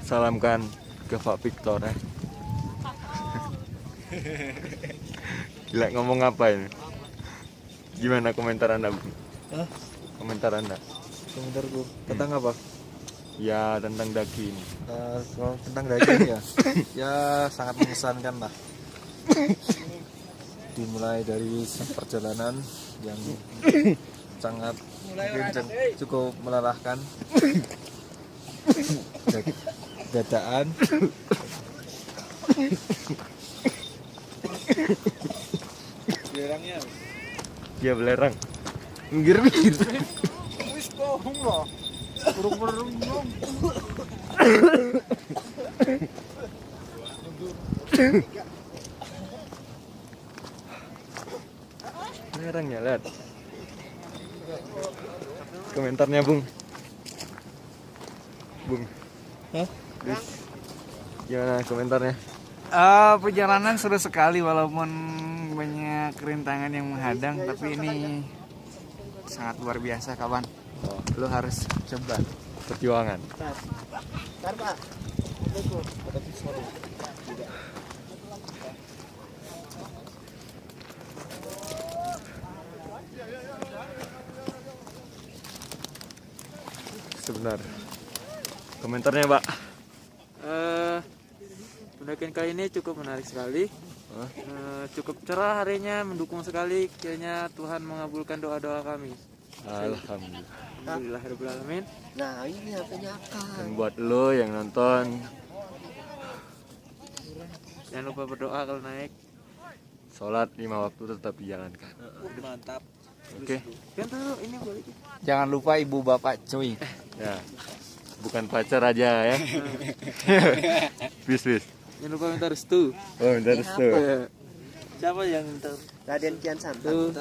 salamkan ke Pak Victor ya. Gila, ngomong apa ini? Gimana komentar Anda, Bu? Hah? Komentar Anda? Komentarku tentang apa? Ya, tentang daging. Kalau tentang daging ya, ya sangat mengesankan lah. Dimulai dari perjalanan yang sangat mungkin cukup melelahkan. Dadaan. Belerangnya. Ya, belerang. Minggir. Wis bohong loh. Burung-burung dong. Belerang ya, lihat. Komentarnya, Bung. Bung. Hah? Terus, gimana komentarnya? Perjalanan seru sekali walaupun banyak rintangan yang menghadang, tapi ini sangat luar biasa kawan. Lo harus coba. Perjuangan. Sebentar. Komentarnya, Pak. Pendakian kali ini cukup menarik sekali. Cukup cerah harinya, mendukung sekali. Kiranya Tuhan mengabulkan doa-doa kami. Alhamdulillah. Alhamdulillahirobbilalamin. Nah ini HP-nya Dan buat lo yang nonton, Jangan lupa berdoa kalau naik. sholat 5 waktu tetap dijalankan. Mantap. Oke. Kan tahu ini balik. Jangan lupa ibu bapak cuy. Ya. Bukan pacar aja ya. Bis. Jangan lupa minta restu. Oh, minta restu. Siapa yang minta? Raden Kian Santang.